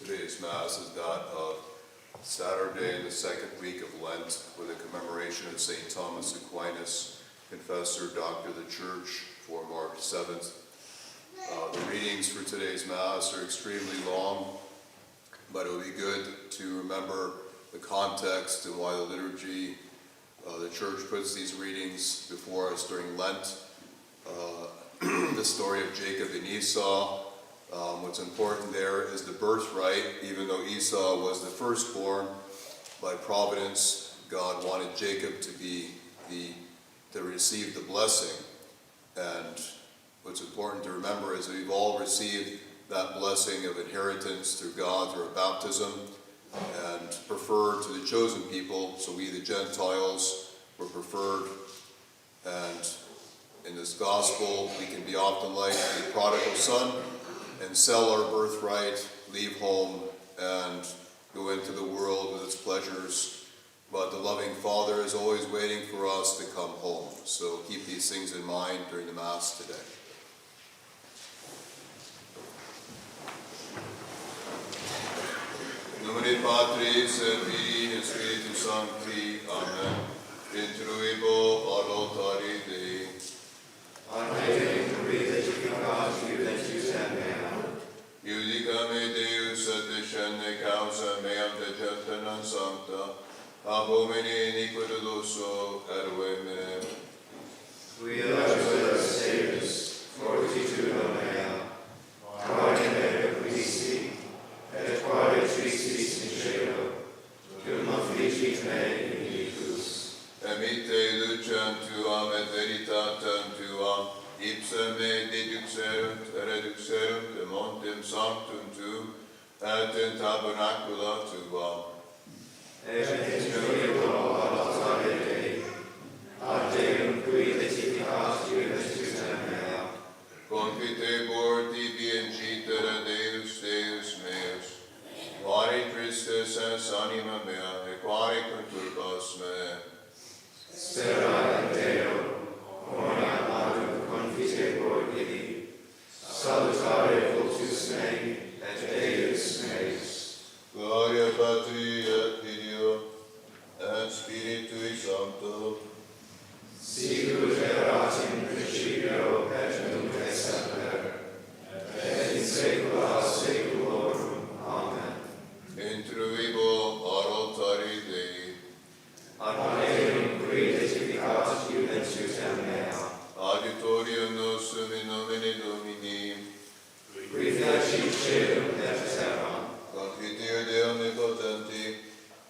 today's Mass is that of Saturday in the second week of Lent, with a commemoration of St. Thomas Aquinas, confessor, doctor of the Church, for March 7th. The readings for today's Mass are extremely long, but it will be good to remember the context and why the liturgy, the Church puts these readings before us during Lent. The story of Jacob and Esau. What's important there is the birthright. Even though Esau was the firstborn, by providence, God wanted Jacob to receive the blessing. And what's important to remember is that we've all received that blessing of inheritance through God, through our baptism, and preferred to the chosen people. So we, the Gentiles, were preferred. And in this gospel, we can be often like the prodigal son and sell our birthright, leave home, and go into the world with its pleasures. But the loving Father is always waiting for us to come home. So keep these things in mind during the Mass today. In nomine Patris et Filii et Spiritus Sancti. Amen. Intruibo ad altare Dei. Iudicame Deus et descende causa meam deceptionem sancta, ab homine iniquidoso erue me. Qui adjutus Deus, fortitudo mea, quare requisti, et quare tristis in cielo, cum affligit me iniquus. Emite lucem tuam et veritatem tuam, ipse me deduxerunt et reduxerunt de montem sanctum tuum, et in tabernacula tuam. Et intruibo ad altare Dei, ad Deum qui letificatio virtutem mea. Confitebor tibi incitere Deus, Deus meus, quare tristes es anima mea, et quare conturbas me. Spera in Deo, omnia marum confitebor ibi, salutare vultus mei, et Deus meus. Gloria Patri et Filio, et Spiritui Sancto. Sicut erat in principio, et nunc et semper, et in saecula saeculorum. Amen. Intruibo ad altare Dei. Ad Deum qui letificatio virtutem mea. Adiutorium nostrum in nomine Domini. Qui fecit caelum et terram. Confiteor Dei omnipotenti,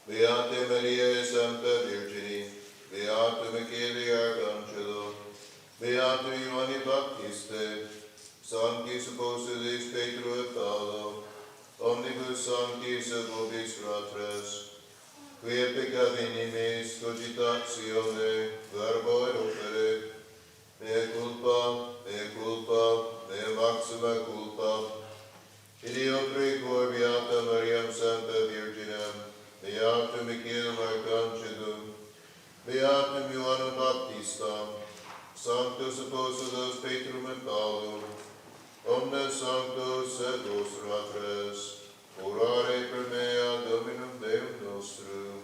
Beate Mariae Semper Virgini, Beatum Michaeli Arcangelo, Beatum Ioanni Baptiste, Sanctis Apostolois Petro et Paolo, omnibus sanctis et vobis fratres, quia pecca venimis cogitatione, verbo et opere, mea culpa, mea maxima culpa. Ideo precor Beata Mariam Semper Virginem, Beatum Michaelum Arcangelum, Beatum Ioannem Baptistam, Sanctus Apostolos Petrum et Paulum, omnes sanctos et vos fratres, orare per mea Dominum Deum nostrum.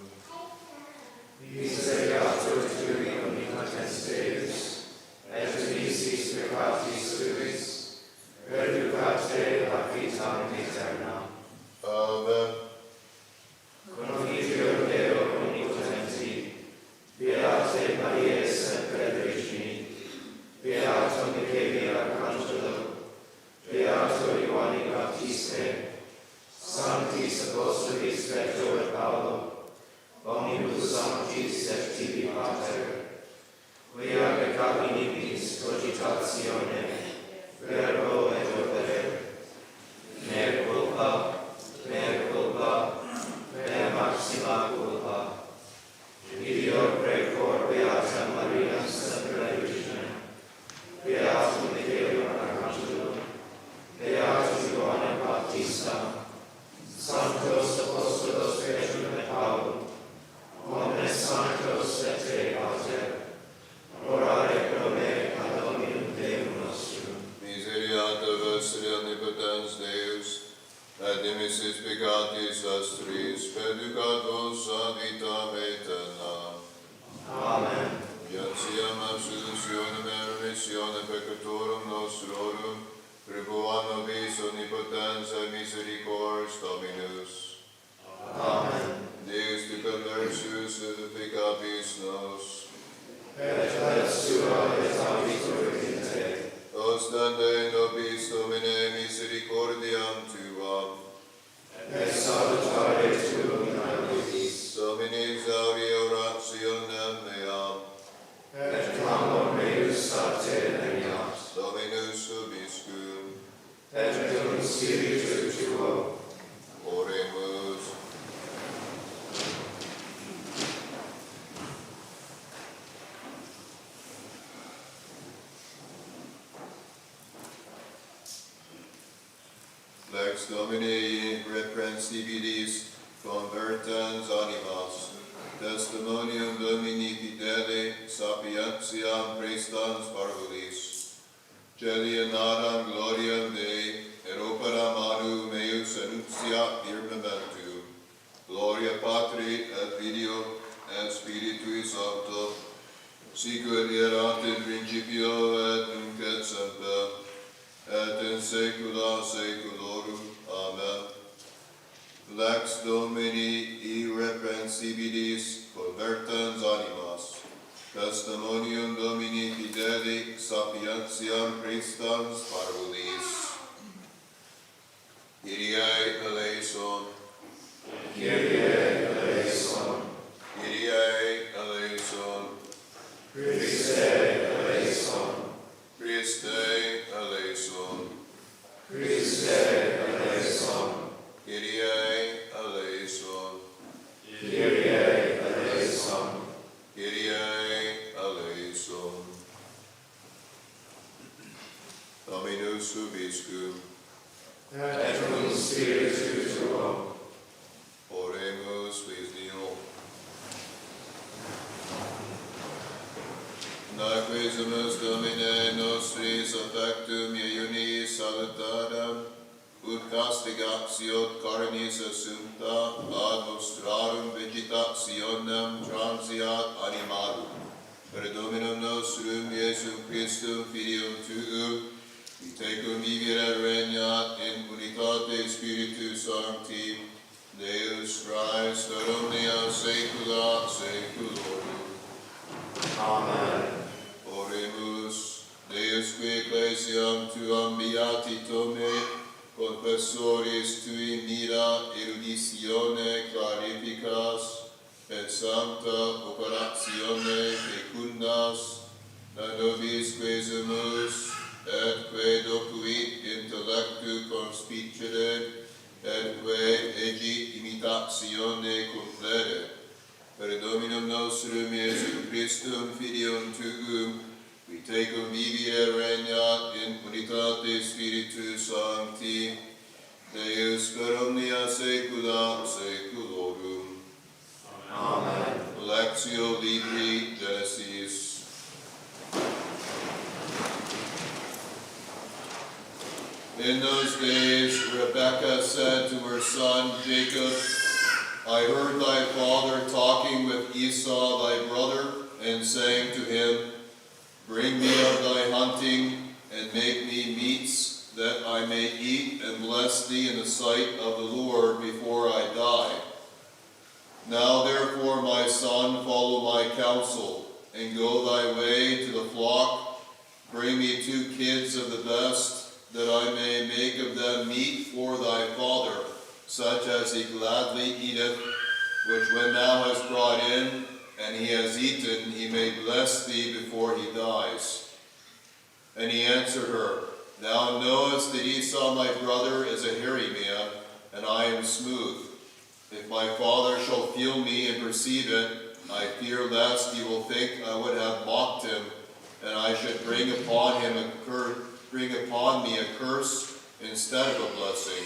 Misereatur tui omnipotens Deus, et unicis peccatis tuis, reducate ad vitam aeternam. Amen. Confiteor Deo omnipotenti, Beate Mariae Semper Virgini, Beatum Michaeli Arcangelo, Beato Ioanni Baptiste, Sanctis Apostolis Petro et Paolo, omnibus sanctis et tibi pater, quia pecca venimis cogitatione, verbo et opere, mea culpa, mea maxima culpa. Ideo precor Beata Maria Semper Virginem, Beatum Michaelum Arcangelum, Beatum Ioannem Baptistam, Sanctos Apostolos Petrum et Paulum, omnes sanctos et Te Pater, orare pro me ad Dominum Deum nostrum. Misereata vestre omnipotens Deus, et dimissis peccatis educatus ad vitam aeterna. Amen. Viatiam absolutionem et remissionem peccatorum nostrorum, tribua nobis omnipotens et misericors Dominus. Amen. Deus te conversus et efficabis nos. Et lex tua et auditor vitae. Ostende nobis Domine misericordiam tuam. Et salutare tuum nobis. Domine exaudi orationem meam. Et clamor meus a te veniat. Dominus vobiscum. Et cum spiritu tuo. Oremus. Lex Domini reprehensibilis convertens animas, testimonium Domini fidele sapientiam prestans parvulis, celia nadam gloriam Dei, et opera manu meus enunciat firmamentum, gloria Patri et Filio et Spiritui Sancto, sicut erat in principio et nunc et semper, et in saecula saeculorum. Amen. Lex Domini irreprehensibilis convertens animas, testimonium Domini fideli sapientiam prestans parvulis. Kyrie eleison. Kyrie eleison. Kyrie eleison. Christe eleison. Christe eleison. Christe eleison. Kyrie eleison. Kyrie eleison. Kyrie eleison. Dominus vobiscum. Et cum spiritu tuo. Oremus, please kneel. Naquesimus Domine nostris affectum iunis salutaram, ut castigatio carnis assumpta ad nostrarum vegetationem transiat animarum. Per Dominum nostrum Iesum Christum Filium Tuum, qui tecum vivere regnat in unitate Spiritus Sancti, Deus Christ, per omnia saecula saeculorum. Amen. Oremus, Deus qui ecclesiam tuam beati tome, confessoris tui mira eruditione clarificas, et sancta operatione fecundas, da nobis quesumus, et que docuit intellectu conspicere, et que egit imitatione complere. Per Dominum nostrum Iesum Christum Filium Tuum, qui tecum vivere regnat in unitate Spiritus Sancti, Deus per omnia saecula saeculorum. Amen. Lectio Libri Genesis. In those days, Rebekah said to her son Jacob, I heard thy father talking with Esau thy brother, and saying to him, Bring me of thy hunting, and make me meats, that I may eat and bless thee in the sight of the Lord before I die. Now therefore, my son, follow my counsel, and go thy way to the flock. Bring me 2 kids of the best, that I may make of them meat for thy father, such as he gladly eateth, which when thou hast brought in, and he has eaten, he may bless thee before he dies. And he answered her, Thou knowest that Esau my brother is a hairy man, and I am smooth. If my father shall feel me and perceive it, I fear lest he will think I would have mocked him, and I should bring upon me a curse instead of a blessing.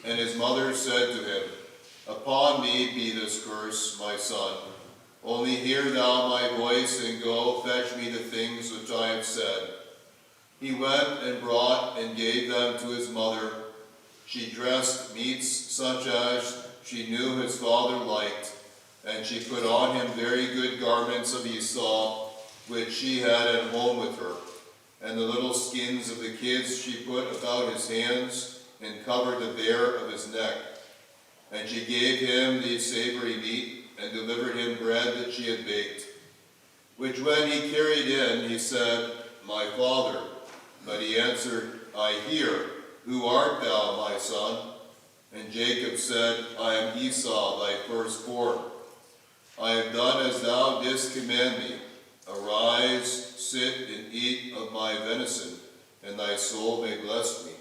And his mother said to him, Upon me be this curse, my son. Only hear thou my voice, and go fetch me the things which I have said. He went and brought and gave them to his mother. She dressed meats such as she knew his father liked, and she put on him very good garments of Esau, which she had at home with her. And the little skins of the kids she put about his hands, and covered the bare of his neck. And she gave him the savory meat, and delivered him bread that she had baked. Which when he carried in, he said, My father. But he answered, I hear. Who art thou, my son? And Jacob said, I am Esau, thy firstborn. I have done as thou didst command me. Arise, sit, and eat of my venison, and thy soul may bless me.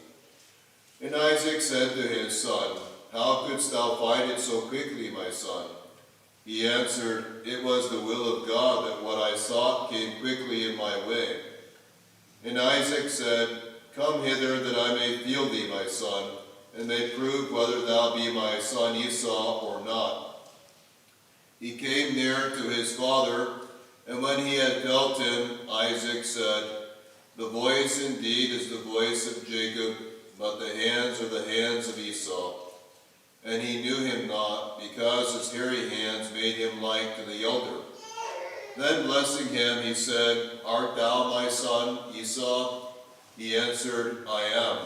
And Isaac said to his son, How couldst thou find it so quickly, my son? He answered, It was the will of God that what I sought came quickly in my way. And Isaac said, Come hither that I may feel thee, my son, and may prove whether thou be my son Esau or not. He came near to his father, and when he had felt him, Isaac said, The voice indeed is the voice of Jacob, but the hands are the hands of Esau. And he knew him not, because his hairy hands made him like to the elder. Then blessing him, he said, Art thou my son, Esau? He answered, I am.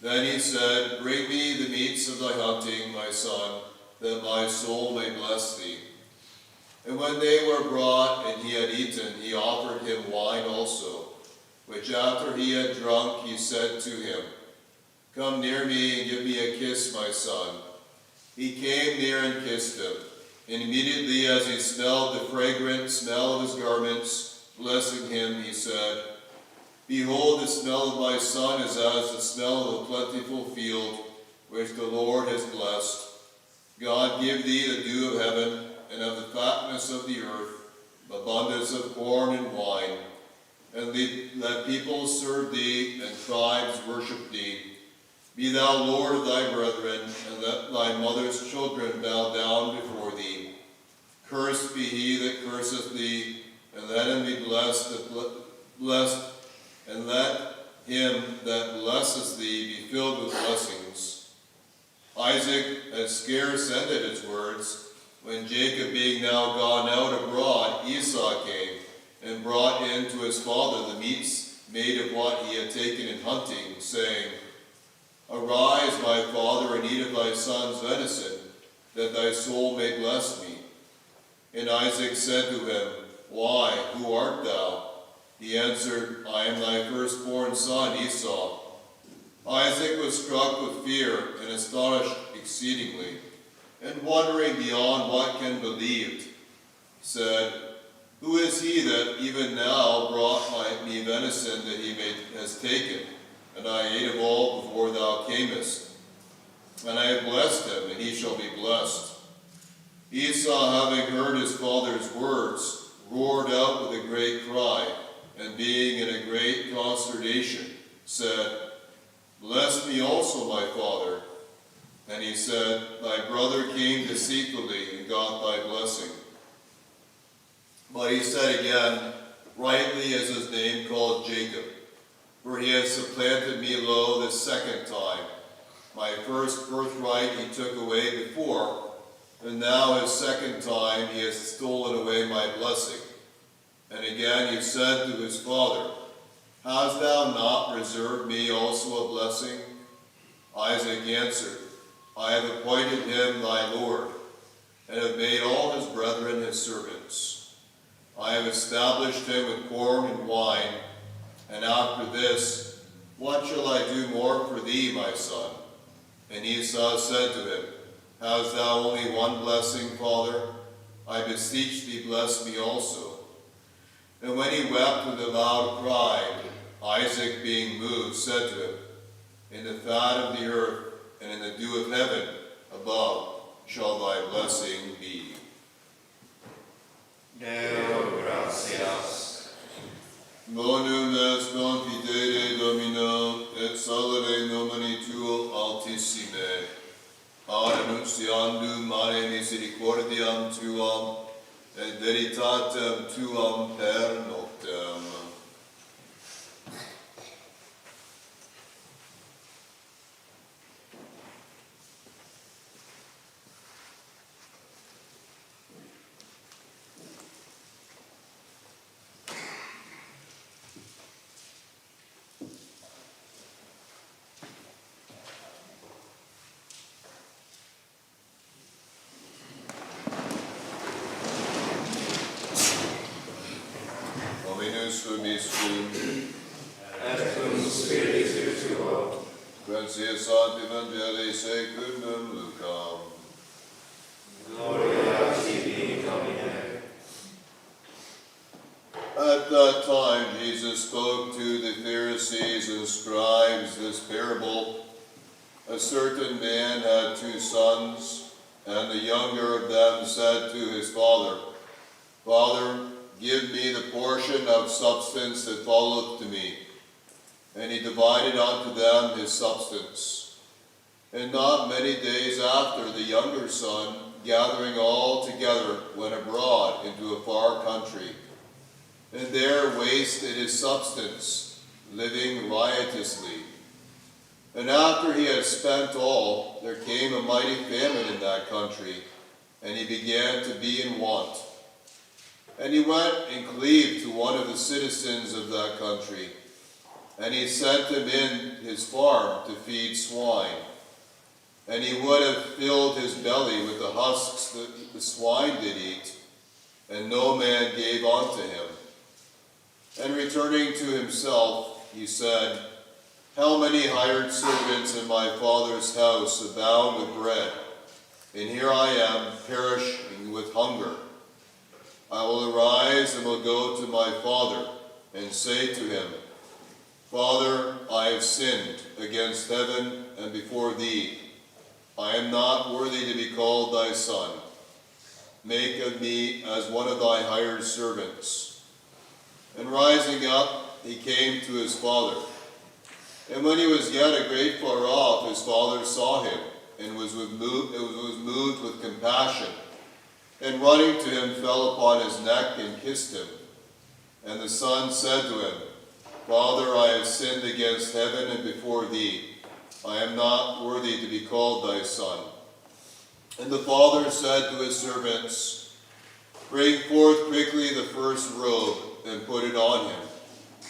Then he said, Bring me the meats of thy hunting, my son, that my soul may bless thee. And when they were brought, and he had eaten, he offered him wine also, which after he had drunk, he said to him, Come near me and give me a kiss, my son. He came near and kissed him. And immediately as he smelled the fragrant smell of his garments, blessing him, he said, Behold, the smell of my son is as the smell of a plentiful field, which the Lord has blessed. God give thee the dew of heaven, and of the fatness of the earth, abundance of corn and wine. And let peoples serve thee, and tribes worship thee. Be thou Lord of thy brethren, and let thy mother's children bow down before thee. Cursed be he that curseth thee, and let him be blessed, and let him that blesseth thee be filled with blessings. Isaac had scarce ended his words, when Jacob being now gone out abroad, Esau came, and brought in to his father the meats made of what he had taken in hunting, saying, Arise, my father, and eat of thy son's venison, that thy soul may bless me. And Isaac said to him, Why, who art thou? He answered, I am thy firstborn son, Esau. Isaac was struck with fear and astonished exceedingly, and wondering beyond what can be believed, said, Who is he that even now brought me venison that he has taken? And I ate of all before thou camest. And I have blessed him, and he shall be blessed. Esau, having heard his father's words, roared out with a great cry, and being in a great consternation, said, Bless me also, my father. And he said, Thy brother came deceitfully, and got thy blessing. But he said again, Rightly is his name called Jacob, for he has supplanted me low the second time. My first birthright he took away before, and now his second time he has stolen away my blessing. And again he said to his father, Hast thou not reserved me also a blessing? Isaac answered, I have appointed him thy Lord, and have made all his brethren his servants. I have established him with corn and wine, and after this, what shall I do more for thee, my son? And Esau said to him, Hast thou only one blessing, father? I beseech thee, bless me also. And when he wept with a loud cry, Isaac, being moved, said to him, In the fat of the earth and in the dew of heaven above shall thy blessing be. Deo gratias. Bonum est non fidere Domino, et salve nomine tuo altissime. Ad annuntiandum mare misericordiam tuam, et veritatem tuam per noctem. subiscum, et cum spiritu tuo. Quensius ad Evangelii secundum Lucam. Gloria tibi, Domine. At that time Jesus spoke to the Pharisees and scribes this parable. A certain man had 2 sons, and the younger of them said to his father, Father, give me the portion of substance that falleth to me. And he divided unto them his substance. And not many days after, the younger son, gathering all together, went abroad into a far country, and there wasted his substance, living riotously. And after he had spent all, there came a mighty famine in that country, and he began to be in want. And he went and cleaved to one of the citizens of that country, and he sent him in his farm to feed swine. And he would have filled his belly with the husks that the swine did eat, and no man gave unto him. And returning to himself, he said, How many hired servants in my father's house abound with bread, and here I am perishing with hunger. I will arise and will go to my father, and say to him, Father, I have sinned against heaven and before thee. I am not worthy to be called thy son. Make of me as one of thy hired servants. And rising up, he came to his father. And when he was yet a great far off, his father saw him, and was moved with compassion, and running to him fell upon his neck and kissed him. And the son said to him, Father, I have sinned against heaven and before thee. I am not worthy to be called thy son. And the father said to his servants, Bring forth quickly the first robe, and put it on him,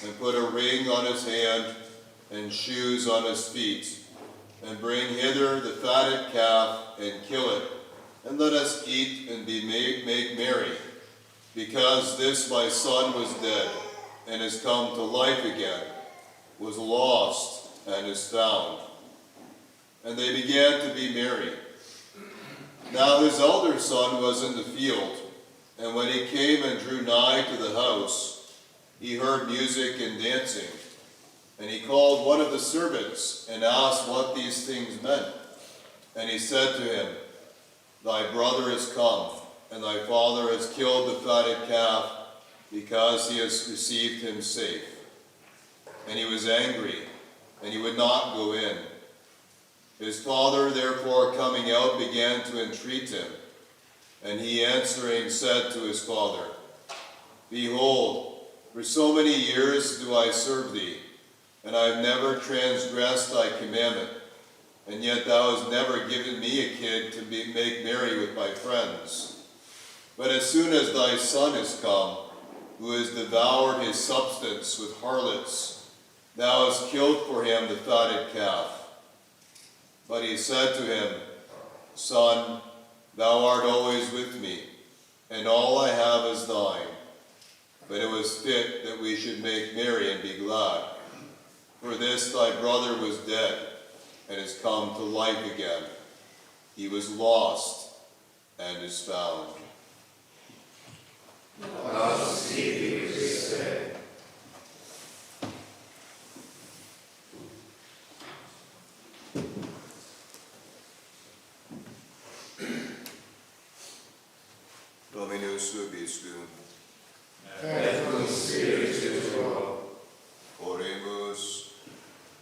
and put a ring on his hand, and shoes on his feet. And bring hither the fatted calf, and kill it, and let us eat and make merry. Because this my son was dead, and is come to life again, was lost, and is found. And they began to be merry. Now his elder son was in the field, and when he came and drew nigh to the house, he heard music and dancing. And he called one of the servants, and asked what these things meant. And he said to him, Thy brother is come, and thy father has killed the fatted calf, because he has received him safe. And he was angry, and he would not go in. His father therefore coming out began to entreat him. And he answering said to his father, Behold, for so many years do I serve thee, and I have never transgressed thy commandment, and yet thou hast never given me a kid to make merry with my friends. But as soon as thy son is come, who has devoured his substance with harlots, thou hast killed for him the fatted calf. But he said to him, Son, thou art always with me, and all I have is thine. But it was fit that we should make merry and be glad. For this thy brother was dead, and is come to life again. He was lost, and is found. Laus tibi, Christe. Dominus vobiscum. Et cum spiritu tuo. Oremus.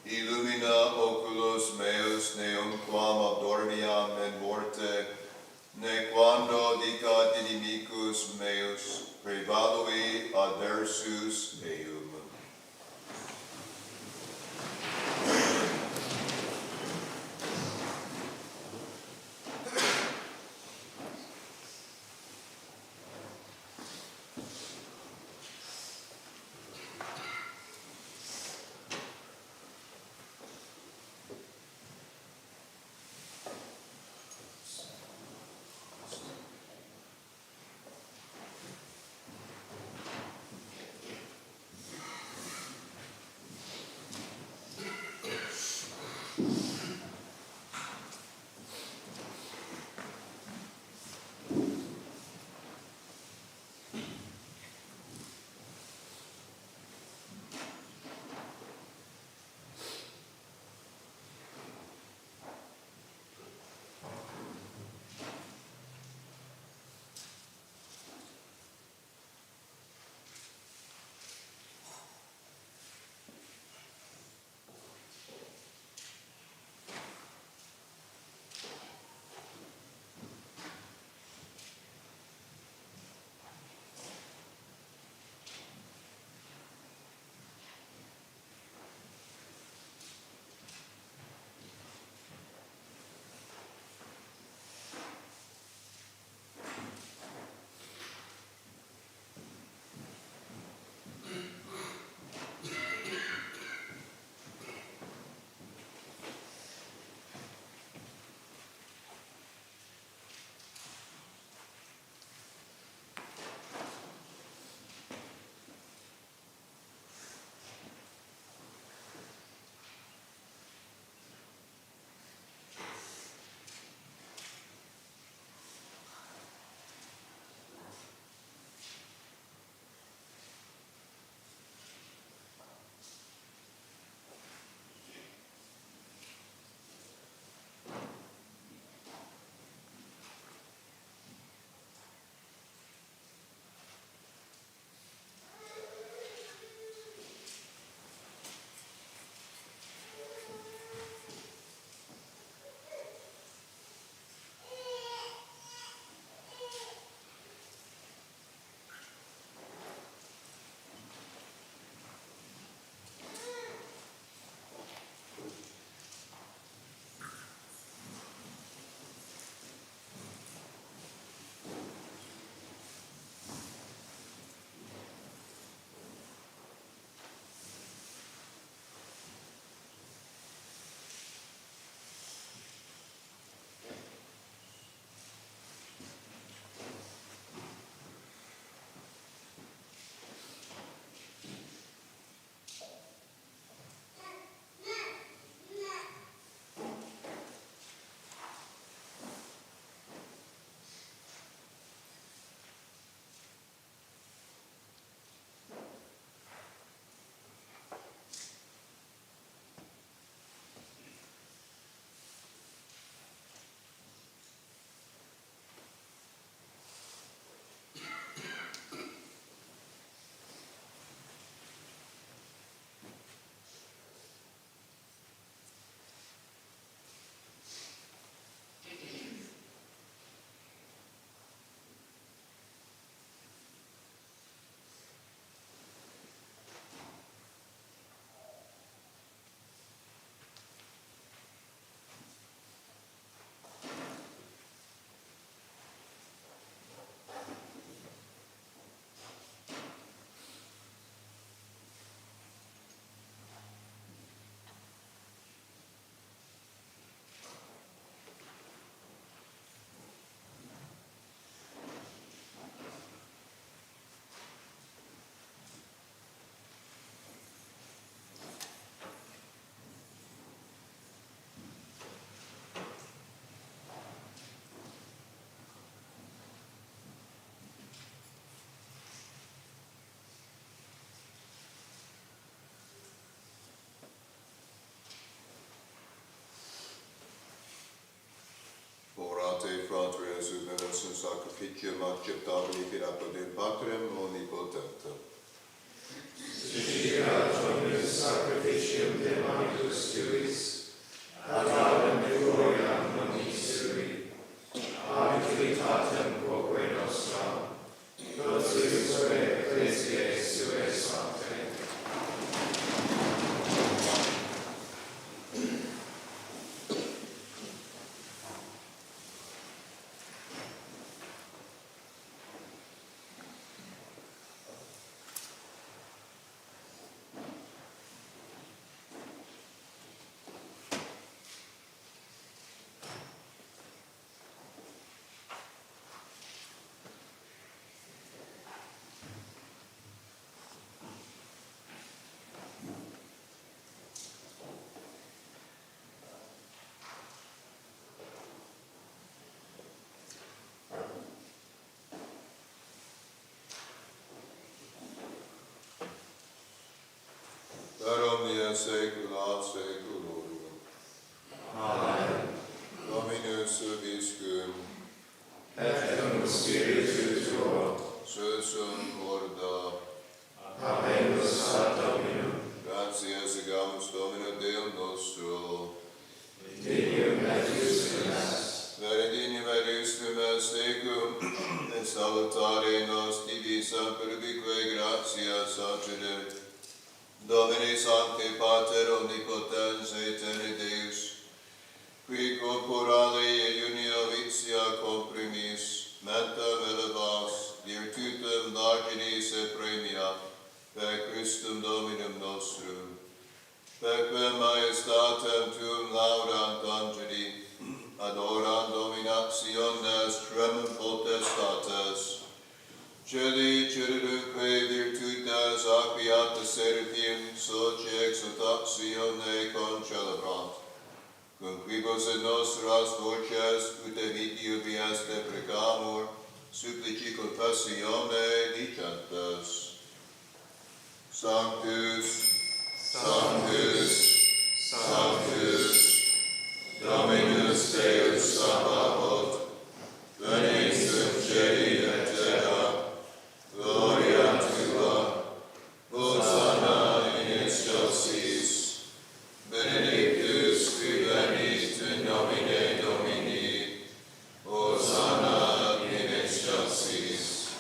Illumina oculos meus neumquam abdormiam in morte, nequando dicat inimicus meus, prevalui adversus eum. sacrificium acceptabili Patrem Patrem omnipotentem. Suscitat omnis sacrificium de manibus tuis, ad laudem et gloriam nomini sui, ad utilitatem quoque nostram, totus re ecclesiae suae sanctae. Per omnia saecula saeculorum. Amen. Dominus vobiscum, Et cum spiritu tuo, susum corda. habemus ad Dominum, Gratias agamus Domino Deum nostro. dignum et justum est, Veridinim et justum est tecum, et salutare nos tibi semperbique gratias accedere. Domini Sancte Pater Omnipotens Aeterni Deus, qui corporale et unia vitia comprimis, mentem elevas, virtutem larginis et premia, per Christum Dominum nostrum, per quem majestatem tuum laudant angeli, adorant dominationes tremum potestates, Celi ceruque virtutes acquiata seraphim soce exultatione concelebrant, cum quibus et nostras voces ut evitio vies deprecamur, supplici confessione dicentes. Sanctus, Sanctus, Sanctus, Dominus Deus Sabaoth, venis in celi et terra, gloria tua, Hosanna in excelsis, benedictus qui venit in nomine Domini, Hosanna in excelsis.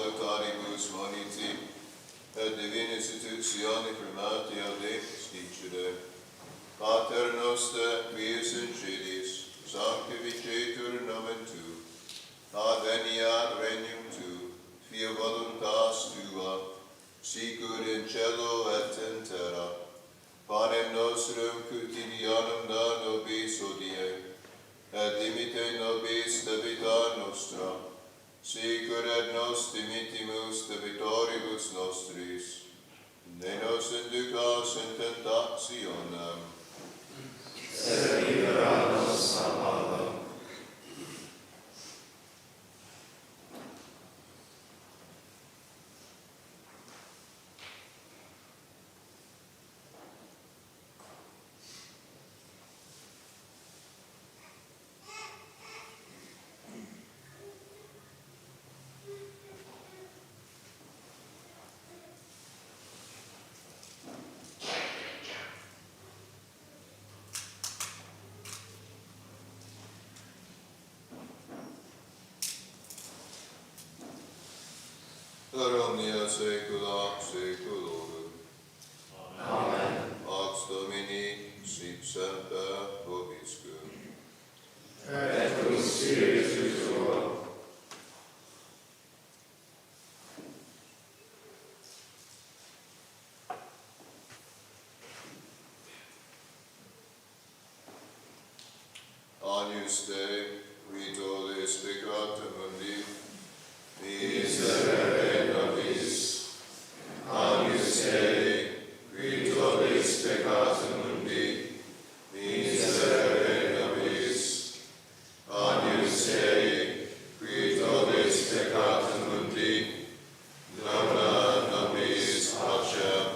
salutaribus moniti, et divini institutione primatia Deus dicere, Pater noster, qui es in celis, sanctificetur nomen tu, adveniat regnum tu, fiat voluntas tua, sicur in cielo et in terra. Panem nostrum quotidianum da nobis hodie, et dimite nobis debita nostra, sicur et nos dimitimus debitoribus nostris. Ne nos inducas in tentationem, sed libera nos a malo. per omnia saecula saeculorum. Amen. Pax Domini, sit semper vobiscum. Et cum spiritu tuo. Agnus Dei, qui tollis peccata mundi, Miserere nobis. Agnus Dei, qui tollis peccatum mundi, miserere nobis. Agnus Dei, qui tollis peccatum mundi, dona nobis pacem.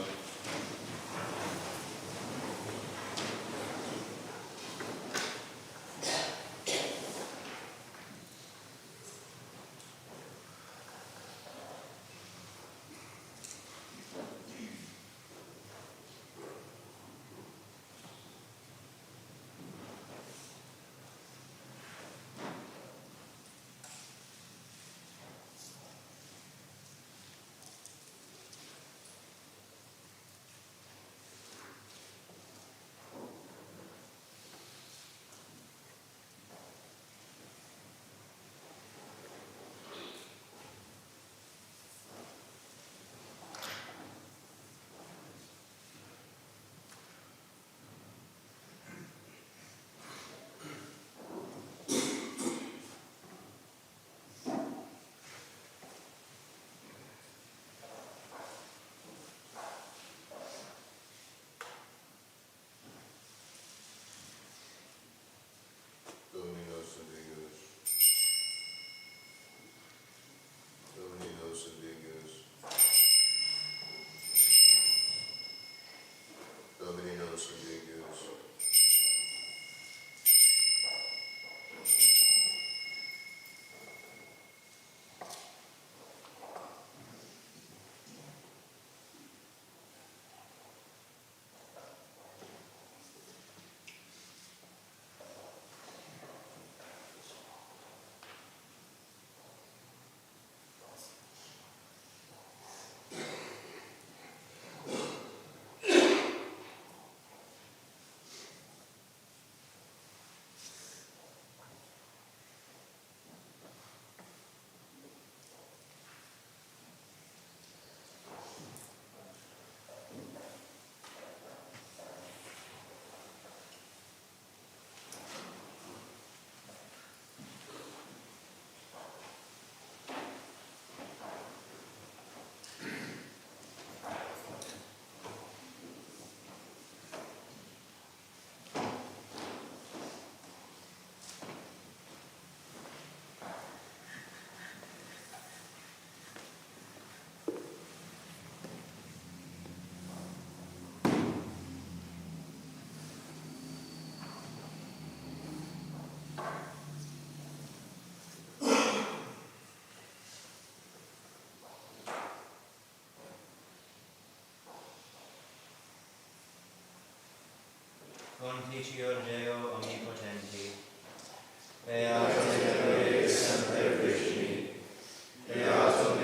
Dominus Dominus. Dominus Dominus. Dominus Dominus. Conficio Deo omnipotenti, Beata Maria, Sancta Virgine, Beatum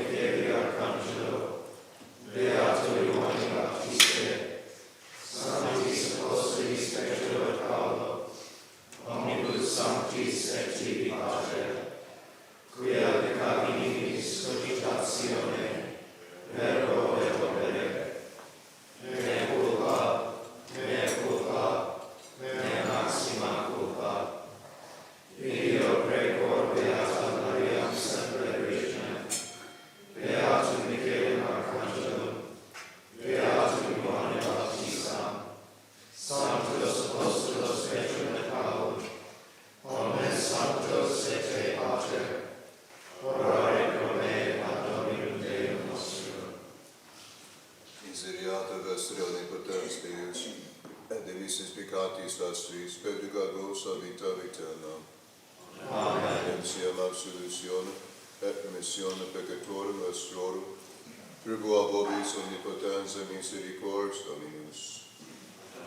astris, peccados vita aeternam. Amen. Entiam absolutionem et remissionem peccatorum nostrorum, tribua vobis omnipotens et misericors Dominus.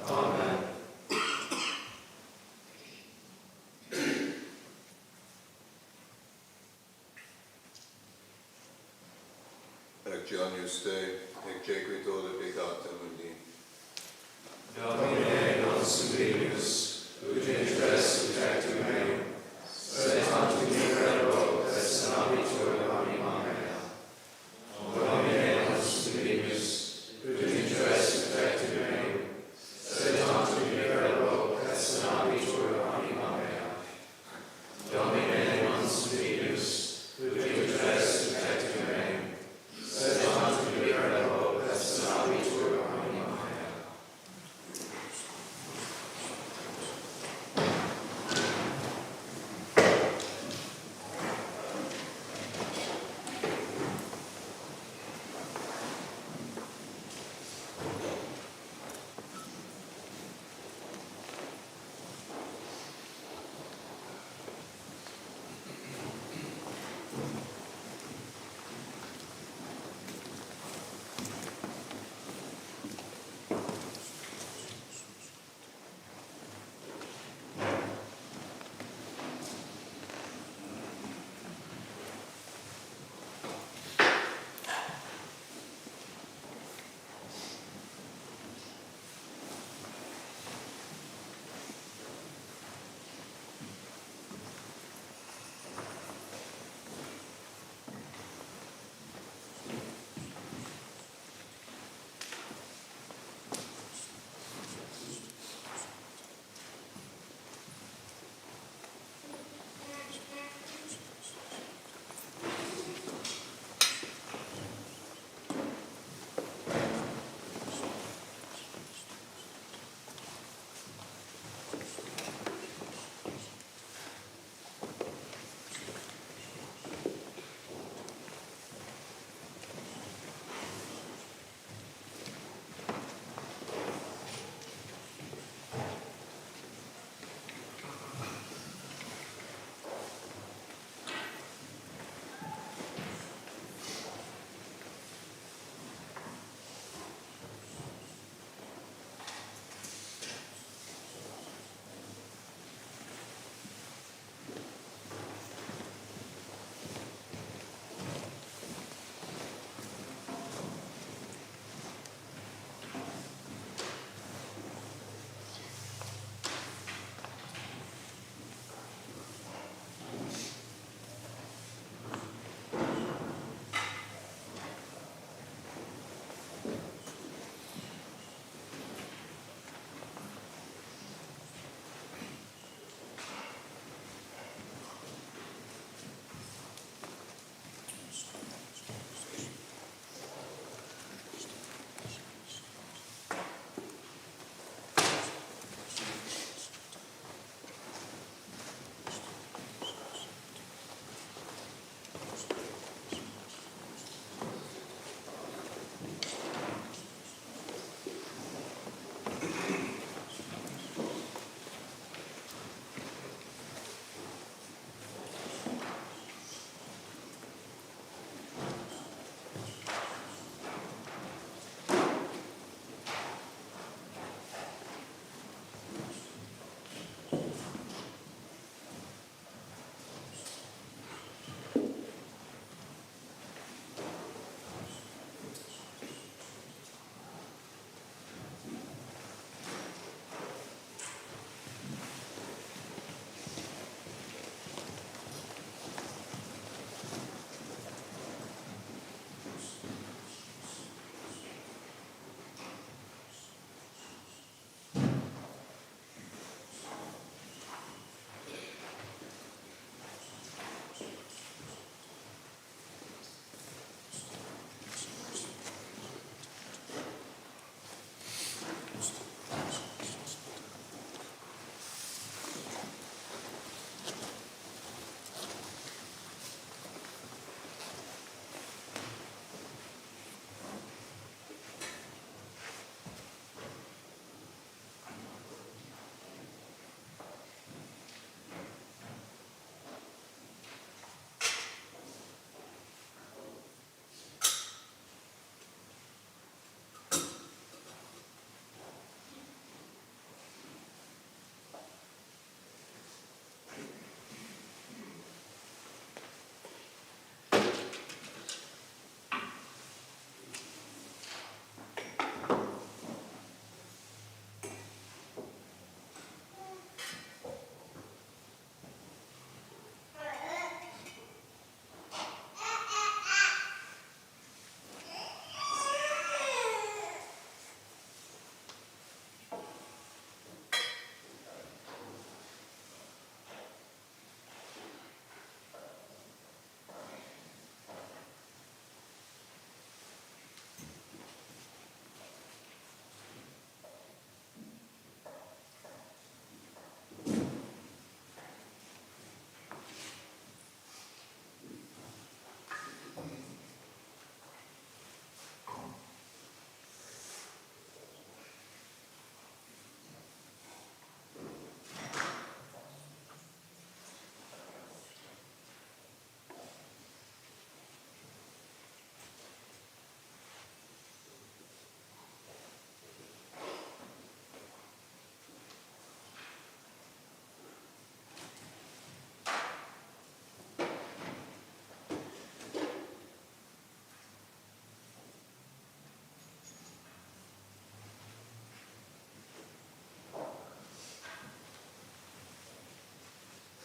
Amen. Ecce Te, exequitur de peccatum mundi. Domine, non subimus, ut in tres ut actum meum